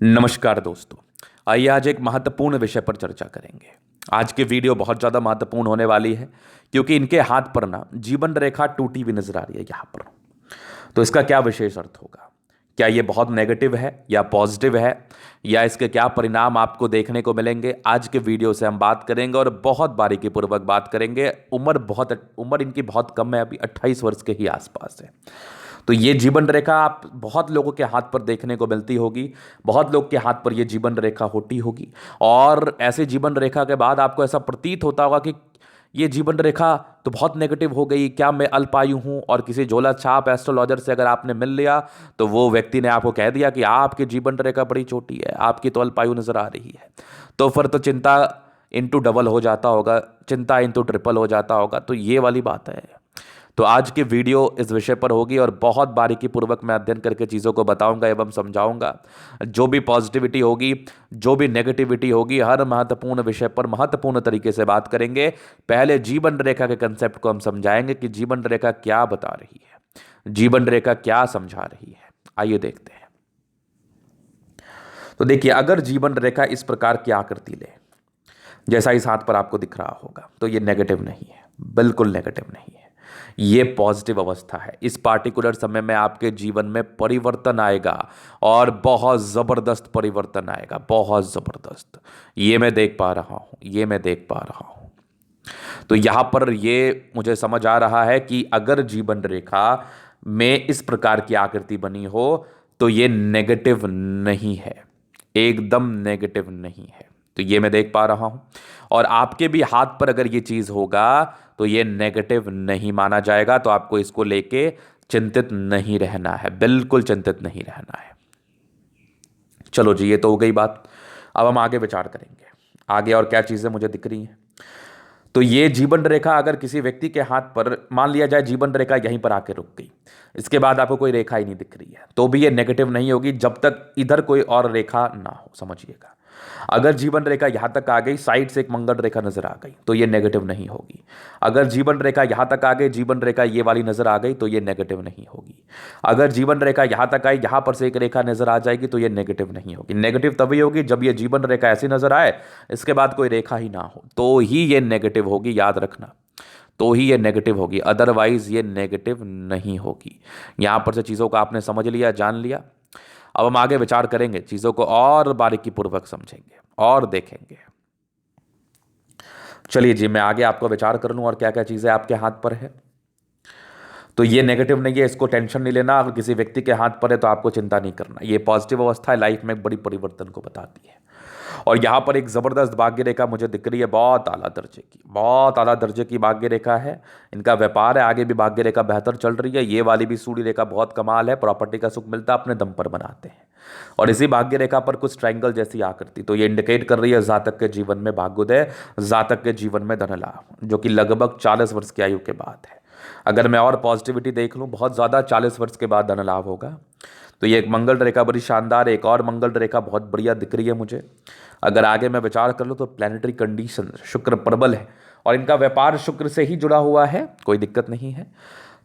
नमस्कार दोस्तों। आइए आज एक महत्वपूर्ण विषय पर चर्चा करेंगे। आज की वीडियो बहुत ज़्यादा महत्वपूर्ण होने वाली है क्योंकि इनके हाथ पर ना जीवन रेखा टूटी हुई नजर आ रही है यहाँ पर। तो इसका क्या विशेष अर्थ होगा? क्या ये बहुत नेगेटिव है या पॉजिटिव है, या इसके क्या परिणाम आपको देखने को मिलेंगे? आज के वीडियो से हम बात करेंगे और बहुत बारीकी पूर्वक बात करेंगे। उम्र इनकी बहुत कम है, अभी 28 वर्ष के ही आसपास है। तो ये जीवन रेखा आप बहुत लोगों के हाथ पर देखने को मिलती होगी, बहुत लोग के हाथ पर ये जीवन रेखा होती होगी। और ऐसे जीवन रेखा के बाद आपको ऐसा प्रतीत होता होगा कि ये जीवन रेखा तो बहुत नेगेटिव हो गई, क्या मैं अल्पायु हूं? और किसी झोला छाप एस्ट्रोलॉजर से अगर आपने मिल लिया तो वो व्यक्ति ने आपको कह दिया कि आपकी जीवन रेखा बड़ी छोटी है, आपकी तो अल्पायु नजर आ रही है, तो फिर तो चिंता इंटू डबल हो जाता होगा, चिंता इंटू ट्रिपल हो जाता होगा। तो ये वाली बात है। तो आज की वीडियो इस विषय पर होगी और बहुत बारीकी पूर्वक मैं अध्ययन करके चीज़ों को बताऊंगा एवं समझाऊंगा। जो भी पॉजिटिविटी होगी, जो भी नेगेटिविटी होगी, हर महत्वपूर्ण विषय पर महत्वपूर्ण तरीके से बात करेंगे। पहले जीवन रेखा के कंसेप्ट को हम समझाएंगे कि जीवन रेखा क्या बता रही है, जीवन रेखा क्या समझा रही है। आइए देखते हैं। तो देखिए, अगर जीवन रेखा इस प्रकार की आकृति ले, जैसा इस हाथ पर आपको दिख रहा होगा, तो ये नेगेटिव नहीं है, बिल्कुल नेगेटिव नहीं है। ये पॉजिटिव अवस्था है। इस पार्टिकुलर समय में आपके जीवन में परिवर्तन आएगा और बहुत ज़बरदस्त परिवर्तन आएगा, बहुत ज़बरदस्त। ये मैं देख पा रहा हूँ, ये मैं देख पा रहा हूँ। तो यहाँ पर ये मुझे समझ आ रहा है कि अगर जीवन रेखा में इस प्रकार की आकृति बनी हो तो ये नेगेटिव नहीं है, एकदम नेगेटिव नहीं है। तो ये मैं देख पा रहा हूं। और आपके भी हाथ पर अगर ये चीज होगा तो ये नेगेटिव नहीं माना जाएगा। तो आपको इसको लेके चिंतित नहीं रहना है, बिल्कुल चिंतित नहीं रहना है। चलो जी, ये तो हो गई बात। अब हम आगे विचार करेंगे, आगे और क्या चीजें मुझे दिख रही हैं। तो ये जीवन रेखा अगर किसी व्यक्ति के हाथ पर, मान लिया जाए जीवन रेखा यहीं पर आके रुक गई, इसके बाद आपको कोई रेखा ही नहीं दिख रही है, तो भी ये नेगेटिव नहीं होगी जब तक इधर कोई और रेखा ना हो, समझिएगा। अगर जीवन रेखा यहां तक आ गई, साइड से एक मंगल रेखा नजर आ गई, तो ये नेगेटिव नहीं होगी। अगर जीवन रेखा यहां तक आ गई, जीवन रेखा ये वाली नजर आ गई, तो ये नेगेटिव नहीं होगी। अगर जीवन रेखा यहां तक आई, यहां पर से एक रेखा नजर आ जाएगी, तो ये नेगेटिव नहीं होगी। नेगेटिव तभी होगी जब ये जीवन रेखा ऐसी नजर आए, इसके बाद कोई रेखा ही ना हो, तो ही ये नेगेटिव होगी, याद रखना। तो ही ये नेगेटिव होगी, अदरवाइज ये नेगेटिव नहीं होगी। यहां पर से चीजों को आपने समझ लिया, जान लिया। अब हम आगे विचार करेंगे, चीजों को और बारीकी पूर्वक समझेंगे और देखेंगे। चलिए जी, मैं आगे आपको विचार कर लूं और क्या क्या चीजें आपके हाथ पर है। तो ये नेगेटिव नहीं है, इसको टेंशन नहीं लेना। अगर किसी व्यक्ति के हाथ पर है तो आपको चिंता नहीं करना। ये पॉजिटिव अवस्था है, लाइफ में एक बड़ी परिवर्तन को बताती है। और यहां पर एक जबरदस्त भाग्य रेखा मुझे दिख रही है, बहुत आला दर्जे की, बहुत आला दर्जे की भाग्य रेखा है। इनका व्यापार है, आगे भी भाग्य रेखा बेहतर चल रही है। ये वाली भी सूर्य रेखा बहुत कमाल है, प्रॉपर्टी का सुख मिलता है, अपने दम पर बनाते हैं। और इसी भाग्य रेखा पर कुछ ट्रायंगल जैसी आकृति, तो ये इंडिकेट कर रही है जातक के जीवन में भाग्योदय, जातक के जीवन में धन लाभ, जो कि लगभग 40 वर्ष की आयु के बाद है। अगर मैं और पॉजिटिविटी देख लूँ, बहुत ज़्यादा 40 वर्ष के बाद धन लाभ होगा। तो ये एक मंगल रेखा बड़ी शानदार, एक और मंगल रेखा बहुत बढ़िया दिख रही है मुझे। अगर आगे मैं विचार कर लूँ तो प्लानिटरी कंडीशन, शुक्र प्रबल है और इनका व्यापार शुक्र से ही जुड़ा हुआ है, कोई दिक्कत नहीं है।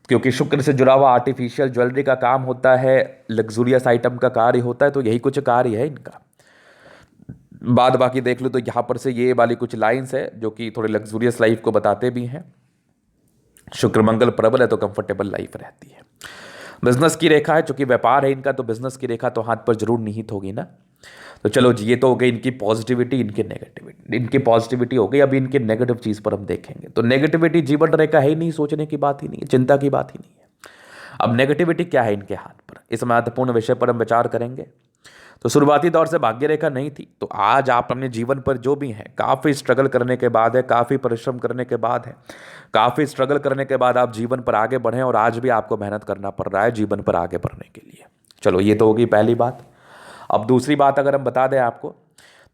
क्योंकि शुक्र से जुड़ा हुआ आर्टिफिशियल ज्वेलरी का काम होता है, लग्जूरियस आइटम का कार्य होता है, तो यही कुछ कार्य है इनका। बाद बाकी देख लो तो यहाँ पर से ये वाली कुछ लाइंस है जो कि थोड़े लग्जूरियस लाइफ को बताते भी हैं। शुक्र मंगल प्रबल है तो कंफर्टेबल लाइफ रहती है। बिजनेस की रेखा है, चूंकि व्यापार है इनका, तो बिजनेस की रेखा तो हाथ पर जरूर निहित होगी ना। तो चलो जी, ये तो हो गई इनकी पॉजिटिविटी, इनकी नेगेटिविटी। इनकी पॉजिटिविटी हो गई, अभी इनकी नेगेटिव चीज पर हम देखेंगे। तो नेगेटिविटी जीवन रेखा है ही नहीं, सोचने की बात ही नहीं है, चिंता की बात ही नहीं है। अब नेगेटिविटी क्या है इनके हाथ पर, इस महत्वपूर्ण विषय पर हम विचार करेंगे। तो शुरुआती दौर से भाग्य रेखा नहीं थी, तो आज आप अपने जीवन पर जो भी हैं, काफ़ी स्ट्रगल करने के बाद है, काफ़ी परिश्रम करने के बाद है, काफ़ी स्ट्रगल करने के बाद आप जीवन पर आगे बढ़े और आज भी आपको मेहनत करना पड़ रहा है जीवन पर आगे बढ़ने के लिए। चलो, ये तो होगी पहली बात। अब दूसरी बात अगर हम बता दें आपको,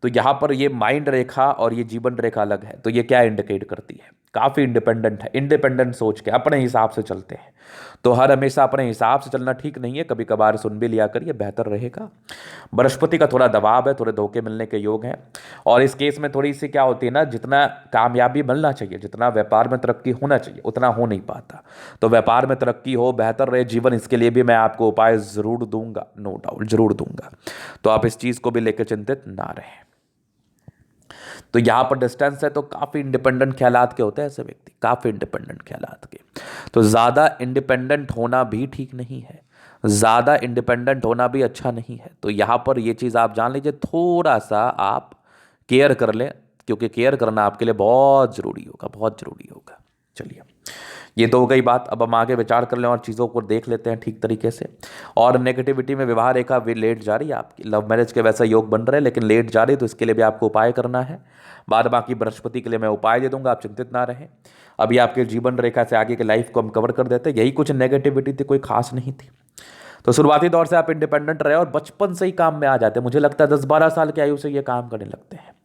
तो यहाँ पर ये माइंड रेखा और ये जीवन रेखा अलग है। तो ये क्या इंडिकेट करती है? काफ़ी इंडिपेंडेंट है, इंडिपेंडेंट सोच के अपने हिसाब से चलते हैं। तो हर हमेशा अपने हिसाब से चलना ठीक नहीं है, कभी कभार सुन भी लिया करिए, बेहतर रहेगा। बृहस्पति का थोड़ा दबाव है, थोड़े धोखे मिलने के योग हैं। और इस केस में थोड़ी सी क्या होती है ना, जितना कामयाबी मिलना चाहिए, जितना व्यापार में तरक्की होना चाहिए, उतना हो नहीं पाता। तो व्यापार में तरक्की हो, बेहतर रहे जीवन, इसके लिए भी मैं आपको उपाय ज़रूर दूंगा, नो डाउट ज़रूर दूंगा। तो आप इस चीज़ को भी लेकर चिंतित ना रहें। तो यहाँ पर डिस्टेंस है तो काफ़ी इंडिपेंडेंट ख्यालात के होते हैं ऐसे व्यक्ति, काफ़ी इंडिपेंडेंट ख्यालात के। तो ज़्यादा इंडिपेंडेंट होना भी ठीक नहीं है, ज़्यादा इंडिपेंडेंट होना भी अच्छा नहीं है। तो यहाँ पर ये चीज़ आप जान लीजिए, थोड़ा सा आप केयर कर लें, क्योंकि केयर करना आपके लिए बहुत ज़रूरी होगा, बहुत ज़रूरी होगा। चलिए, ये तो हो गई बात। अब हम आगे विचार कर लें और चीज़ों को देख लेते हैं ठीक तरीके से। और नेगेटिविटी में विवाह रेखा लेट जा रही है आपकी, लव मैरिज के वैसा योग बन रहे हैं लेकिन लेट जा रही है, तो इसके लिए भी आपको उपाय करना है। बाद बाकी बृहस्पति के लिए मैं उपाय दे दूंगा, आप चिंतित ना रहें। अभी आपके जीवन रेखा से आगे के लाइफ को हम कवर कर देते हैं। यही कुछ नेगेटिविटी थी, कोई खास नहीं थी। तो शुरुआती दौर से आप इंडिपेंडेंट रहे और बचपन से ही काम में आ जाते हैं। मुझे लगता है 10-12 साल की आयु से ये काम करने लगते हैं।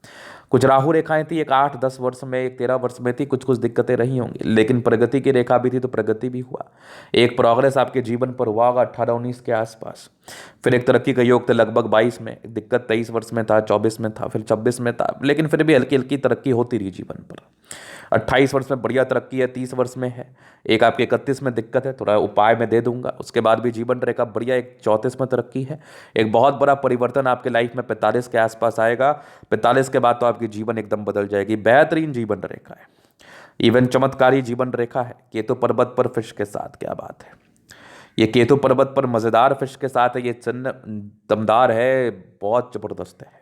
कुछ राहु रेखाएं थी, एक 8-10 वर्ष में, एक 13 वर्ष में थी, कुछ कुछ दिक्कतें रही होंगी, लेकिन प्रगति की रेखा भी थी तो प्रगति भी हुआ। एक प्रोग्रेस आपके जीवन पर हुआ होगा 18-19 के आसपास। फिर एक तरक्की का योग था लगभग 22 में, एक दिक्कत 23 वर्ष में था, 24 में था, फिर 26 में था, लेकिन फिर भी हल्की हल्की तरक्की होती रही जीवन पर। 28 वर्ष में बढ़िया तरक्की है, 30 वर्ष में है। एक आपके 31 में दिक्कत है, थोड़ा उपाय मैं दे दूंगा। उसके बाद भी जीवन रेखा बढ़िया, एक 34 में तरक्की है। एक बहुत बड़ा परिवर्तन आपके लाइफ में 45 के आसपास आएगा। 45 के बाद तो आपकी जीवन एकदम बदल जाएगी। बेहतरीन जीवन रेखा है, इवन चमत्कारी जीवन रेखा है। केतु पर्वत पर फिश के साथ, क्या बात है। ये केतु पर्वत पर मजेदार फिश के साथ है, ये चिन्ह दमदार है, बहुत जबरदस्त है।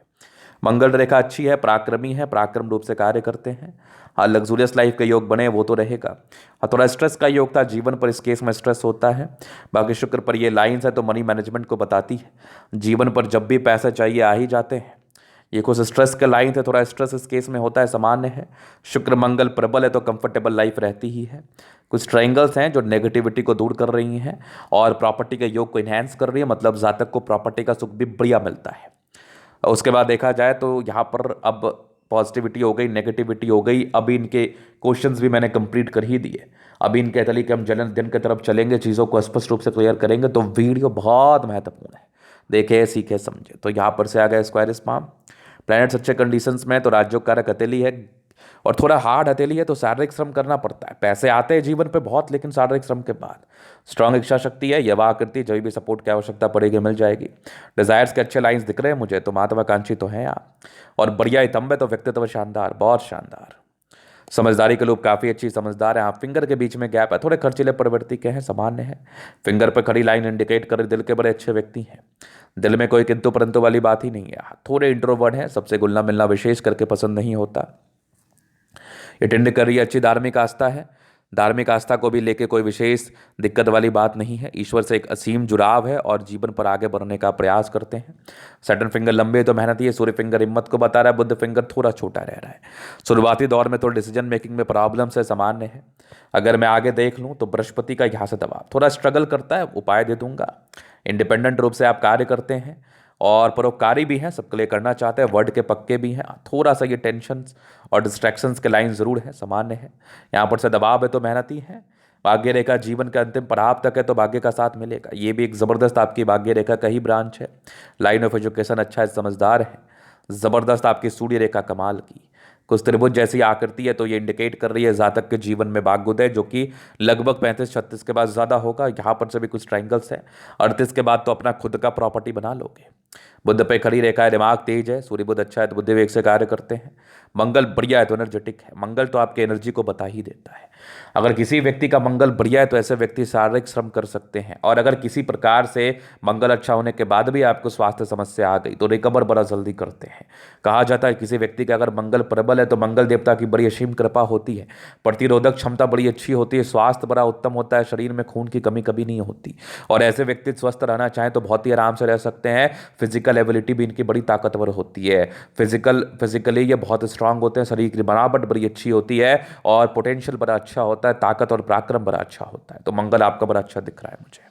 मंगल रेखा अच्छी है, पराक्रमी है, पराक्रम रूप से कार्य करते हैं। हाँ, लग्जूरियस लाइफ का योग बने वो तो रहेगा। हाँ, थोड़ा स्ट्रेस का योग था जीवन पर, इस केस में स्ट्रेस होता है। बाकी शुक्र पर ये लाइन्स है तो मनी मैनेजमेंट को बताती है। जीवन पर जब भी पैसे चाहिए आ ही जाते हैं। ये कुछ स्ट्रेस के लाइन है, थोड़ा स्ट्रेस इस केस में होता है, सामान्य है। शुक्र मंगल प्रबल है तो कंफर्टेबल लाइफ रहती ही है। कुछ ट्रायंगल्स हैं जो नेगेटिविटी को दूर कर रही हैं और प्रॉपर्टी के योग को इन्हेंस कर रही है, मतलब जातक को प्रॉपर्टी का सुख भी बढ़िया मिलता है। उसके बाद देखा जाए तो यहाँ पर अब पॉजिटिविटी हो गई, नेगेटिविटी हो गई। अभी इनके क्वेश्चंस भी मैंने कंप्लीट कर ही दिए। अभी इनके तली के हम जलन दिन की तरफ चलेंगे, चीज़ों को स्पष्ट रूप से क्लियर करेंगे। तो वीडियो बहुत महत्वपूर्ण है, देखे सीखे समझे। तो यहाँ पर से आ गया स्क्वायर स्पाम, प्लैनेट्स अच्छे कंडीशंस में, तो राज्यों कारक हथेली है और थोड़ा हार्ड हथेली है, तो शारीरिक श्रम करना पड़ता है। पैसे आते हैं जीवन पे बहुत, लेकिन शारीरिक श्रम के बाद। स्ट्रांग इच्छा शक्ति है, यवा आकृति, जब भी सपोर्ट की आवश्यकता पड़ेगी मिल जाएगी। डिजायर्स के अच्छे लाइंस दिख रहे हैं मुझे, तो महत्वाकांक्षी तो हैं आप। और बढ़िया तंब है, तो व्यक्तित्व शानदार, बहुत शानदार। समझदारी के लोग काफ़ी अच्छी समझदार है। हाँ, फिंगर के बीच में गैप है, थोड़े खर्चीले प्रवृत्ति के हैं, सामान्य है। फिंगर पर खड़ी लाइन इंडिकेट कर दिल के बड़े अच्छे व्यक्ति हैं। दिल में कोई किंतु परंतु वाली बात ही नहीं है। थोड़े इंट्रोवर्ट हैं, सबसे घुलना मिलना विशेष करके पसंद नहीं होता। ये टेंड कर रही है, अच्छी धार्मिक आस्था है। धार्मिक आस्था को भी लेके कोई विशेष दिक्कत वाली बात नहीं है। ईश्वर से एक असीम जुड़ाव है और जीवन पर आगे बढ़ने का प्रयास करते हैं। सैटर्न फिंगर लंबे तो मेहनती है, सूर्य फिंगर हिम्मत को बता रहा है, बुध फिंगर थोड़ा छोटा रह रहा है। शुरुआती दौर में थोड़ा डिसीजन मेकिंग में प्रॉब्लम्स है, सामान्य है। अगर मैं आगे देख लूँ तो बृहस्पति का यहाँ से दबाव थोड़ा स्ट्रगल करता है, उपाय दे दूंगा। इंडिपेंडेंट रूप से आप कार्य करते हैं और परोपकारी भी हैं, सबके लिए करना चाहते हैं, वर्ड के पक्के भी हैं। थोड़ा सा ये टेंशन और डिस्ट्रैक्शंस के लाइन ज़रूर है, सामान्य है। यहाँ पर से दबाव है तो मेहनती है। भाग्य रेखा जीवन के अंतिम पड़ाव तक है तो भाग्य का साथ मिलेगा। ये भी एक ज़बरदस्त आपकी भाग्य रेखा का ही ब्रांच है। लाइन ऑफ एजुकेशन अच्छा है, समझदार है। ज़बरदस्त आपकी सूर्य रेखा कमाल की, कुछ त्रिभुज जैसी आकृति है, तो ये इंडिकेट कर रही है जातक के जीवन में भाग्योदय, जो कि लगभग 35-36 के बाद ज़्यादा होगा। यहाँ पर से भी कुछ ट्रायंगल्स है। 38 के बाद तो अपना खुद का प्रॉपर्टी बना लोगे। बुध पे खड़ी रेखा है, दिमाग तेज है, सूर्य बुध अच्छा है तो बुद्धि वेग से कार्य करते हैं। मंगल बढ़िया है तो एनर्जेटिक है। मंगल तो आपके एनर्जी को बता ही देता है। अगर किसी व्यक्ति का मंगल बढ़िया है तो ऐसे व्यक्ति शारीरिक श्रम कर सकते हैं। और अगर किसी प्रकार से मंगल अच्छा होने के बाद भी आपको स्वास्थ्य समस्या आ गई तो रिकवर बड़ा जल्दी करते हैं। कहा जाता है किसी व्यक्ति का अगर मंगल प्रबल है तो मंगल देवता की बड़ी असीम कृपा होती है, प्रतिरोधक क्षमता बड़ी अच्छी होती है, स्वास्थ्य बड़ा उत्तम होता है, शरीर में खून की कमी कभी नहीं होती। और ऐसे व्यक्ति स्वस्थ रहना चाहें तो बहुत ही आराम से रह सकते हैं। फिजिकल एबिलिटी भी इनकी बड़ी ताकतवर होती है। फिजिकली ये बहुत स्ट्रांग होते हैं, शरीर की बनावट बड़ी अच्छी होती है और पोटेंशियल बड़ा अच्छा होता है, ताकत और पराक्रम बड़ा अच्छा होता है। तो मंगल आपका बड़ा अच्छा दिख रहा है मुझे।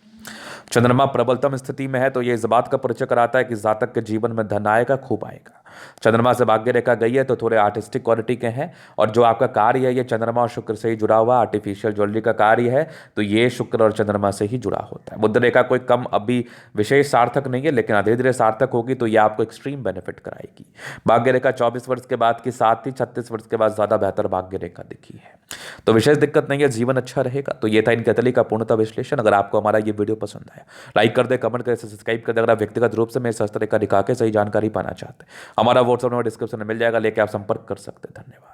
चंद्रमा प्रबलतम स्थिति में है तो ये इस बात का परिचय कराता है कि जातक के जीवन में धन आएगा, खूब आएगा। चंद्रमा से भाग्य रेखा गई है तो थोड़े आर्टिस्टिक क्वालिटी के हैं, और जो आपका कार्य है ये चंद्रमा और शुक्र से ही जुड़ा हुआ आर्टिफिशियल ज्वेलरी का कार्य है, तो ये शुक्र और चंद्रमा से ही जुड़ा होता है। बुध रेखा कोई कम अभी विशेष सार्थक नहीं है, लेकिन धीरे धीरे सार्थक होगी तो ये आपको एक्सट्रीम बेनिफिट कराएगी। भाग्य रेखा 24 वर्ष के बाद की साथ ही 36 वर्ष के बाद ज्यादा बेहतर भाग्य रेखा दिखी है, तो विशेष दिक्कत नहीं है, जीवन अच्छा रहेगा। तो ये था इन केतली का पूर्णतः विश्लेषण। अगर आपको हमारा ये वीडियो पसंद आया, लाइक कर दे, कमेंट करे, सब्सक्राइब कर दे। अगर आप व्यक्तिगत रूप से मेरे शास्त्र रेखा दिखा के सही जानकारी पाना चाहते हैं, हमारा व्हाट्सएप नंबर डिस्क्रिप्शन में मिल जाएगा, लेके आप संपर्क कर सकते हैं। धन्यवाद।